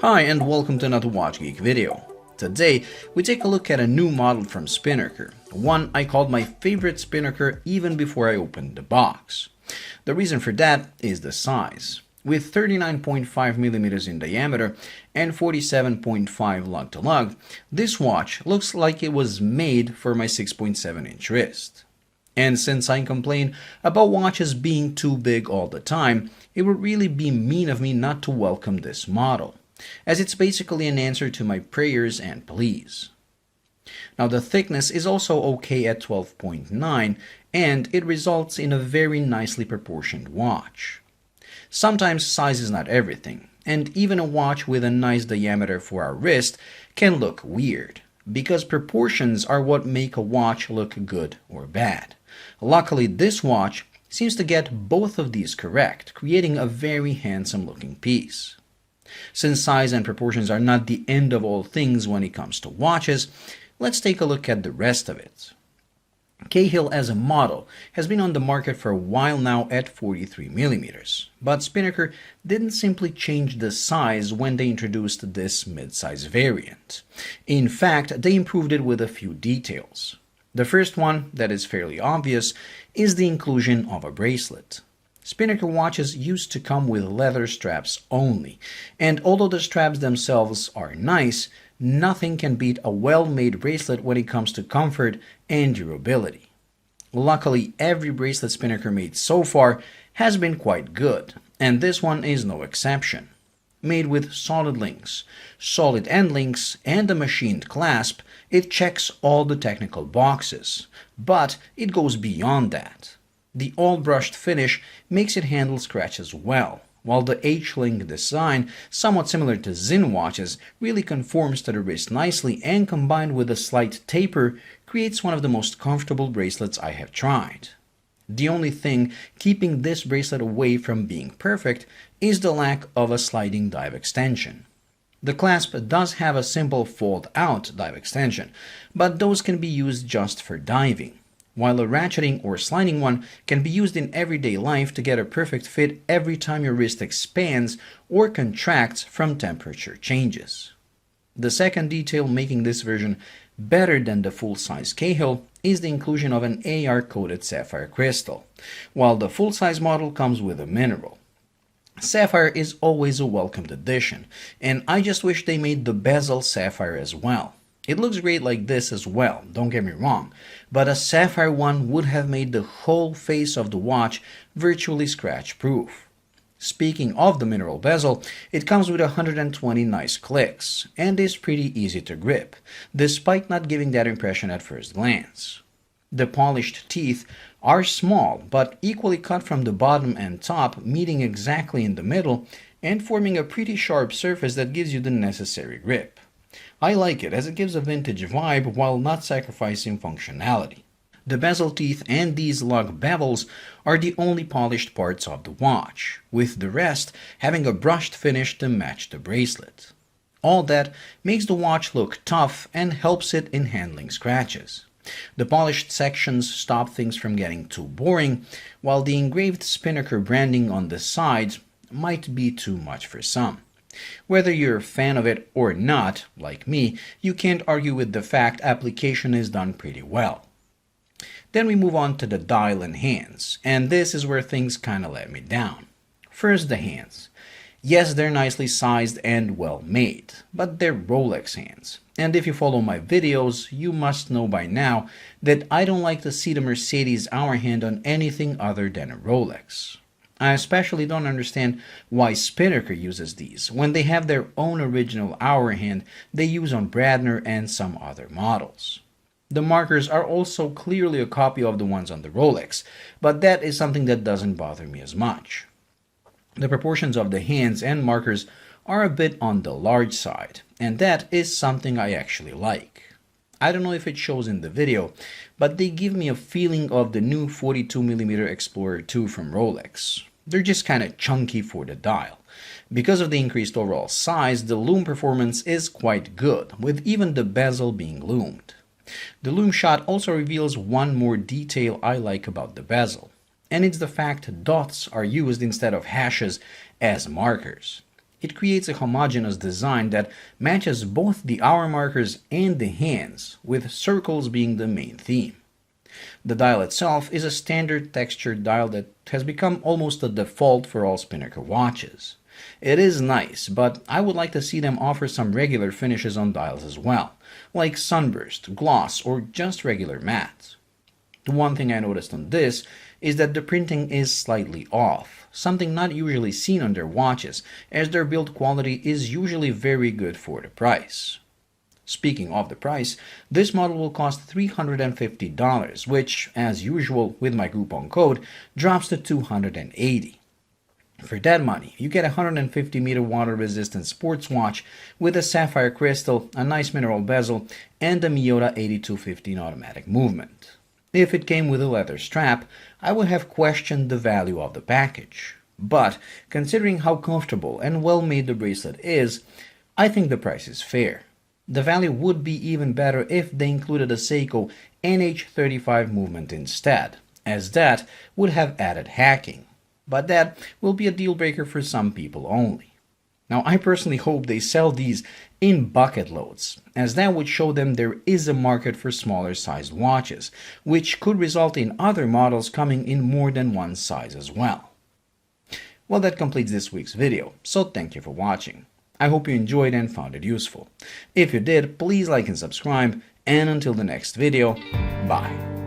Hi and welcome to another Watch Geek video. Today, we take a look at a new model from Spinnaker, one I called my favorite Spinnaker even before I opened the box. The reason for that is the size. With 39.5mm in diameter and 47.5 lug-to-lug, this watch looks like it was made for my 6.7-inch wrist. And since I complain about watches being too big all the time, it would really be mean of me not to welcome this model, as it's basically an answer to my prayers and pleas. Now the thickness is also okay at 12.9, and it results in a very nicely proportioned watch. Sometimes size is not everything, and even a watch with a nice diameter for our wrist can look weird, because proportions are what make a watch look good or bad. Luckily, this watch seems to get both of these correct, creating a very handsome looking piece. Since size and proportions are not the end of all things when it comes to watches, let's take a look at the rest of it. Cahill as a model has been on the market for a while now at 43mm, but Spinnaker didn't simply change the size when they introduced this mid-size variant. In fact, they improved it with a few details. The first one, that is fairly obvious, is the inclusion of a bracelet. Spinnaker watches used to come with leather straps only, and although the straps themselves are nice, nothing can beat a well-made bracelet when it comes to comfort and durability. Luckily, every bracelet Spinnaker made so far has been quite good, and this one is no exception. Made with solid links, solid end links, and a machined clasp, it checks all the technical boxes, but it goes beyond that. The all-brushed finish makes it handle scratches well, while the H-link design, somewhat similar to Zinn watches, really conforms to the wrist nicely and combined with a slight taper creates one of the most comfortable bracelets I have tried. The only thing keeping this bracelet away from being perfect is the lack of a sliding dive extension. The clasp does have a simple fold-out dive extension, but those can be used just for diving, while a ratcheting or sliding one can be used in everyday life to get a perfect fit every time your wrist expands or contracts from temperature changes. The second detail making this version better than the full-size Cahill is the inclusion of an AR-coated sapphire crystal, while the full-size model comes with a mineral. Sapphire is always a welcomed addition, and I just wish they made the bezel sapphire as well. It looks great like this as well, don't get me wrong, but a sapphire one would have made the whole face of the watch virtually scratch-proof. Speaking of the mineral bezel, it comes with 120 nice clicks, and is pretty easy to grip, despite not giving that impression at first glance. The polished teeth are small, but equally cut from the bottom and top, meeting exactly in the middle, and forming a pretty sharp surface that gives you the necessary grip. I like it as it gives a vintage vibe while not sacrificing functionality. The bezel teeth and these lug bevels are the only polished parts of the watch, with the rest having a brushed finish to match the bracelet. All that makes the watch look tough and helps it in handling scratches. The polished sections stop things from getting too boring, while the engraved Spinnaker branding on the sides might be too much for some. Whether you're a fan of it or not, like me, you can't argue with the fact application is done pretty well. Then we move on to the dial and hands, and this is where things kinda let me down. First, the hands. Yes, they're nicely sized and well made, but they're Rolex hands. And if you follow my videos, you must know by now that I don't like to see the Mercedes hour hand on anything other than a Rolex. I especially don't understand why Spinnaker uses these, when they have their own original hour hand they use on Bradner and some other models. The markers are also clearly a copy of the ones on the Rolex, but that is something that doesn't bother me as much. The proportions of the hands and markers are a bit on the large side, and that is something I actually like. I don't know if it shows in the video, but they give me a feeling of the new 42mm Explorer 2 from Rolex. They're just kinda chunky for the dial. Because of the increased overall size, the loom performance is quite good, with even the bezel being loomed. The loom shot also reveals one more detail I like about the bezel, and it's the fact dots are used instead of hashes as markers. It creates a homogeneous design that matches both the hour markers and the hands, with circles being the main theme. The dial itself is a standard textured dial that has become almost a default for all Spinnaker watches. It is nice, but I would like to see them offer some regular finishes on dials as well, like sunburst, gloss, or just regular matte. The one thing I noticed on this is that the printing is slightly off, something not usually seen on their watches, as their build quality is usually very good for the price. Speaking of the price, this model will cost $350, which, as usual with my coupon code, drops to $280. For that money, you get a 150-meter water-resistant sports watch with a sapphire crystal, a nice mineral bezel, and a Miyota 8215 automatic movement. If it came with a leather strap, I would have questioned the value of the package. But, considering how comfortable and well-made the bracelet is, I think the price is fair. The value would be even better if they included a Seiko NH35 movement instead, as that would have added hacking. But that will be a deal breaker for some people only. Now, I personally hope they sell these in bucket loads, as that would show them there is a market for smaller sized watches, which could result in other models coming in more than one size as well. Well, that completes this week's video, so thank you for watching. I hope you enjoyed and found it useful. If you did, please like and subscribe, and until the next video, bye.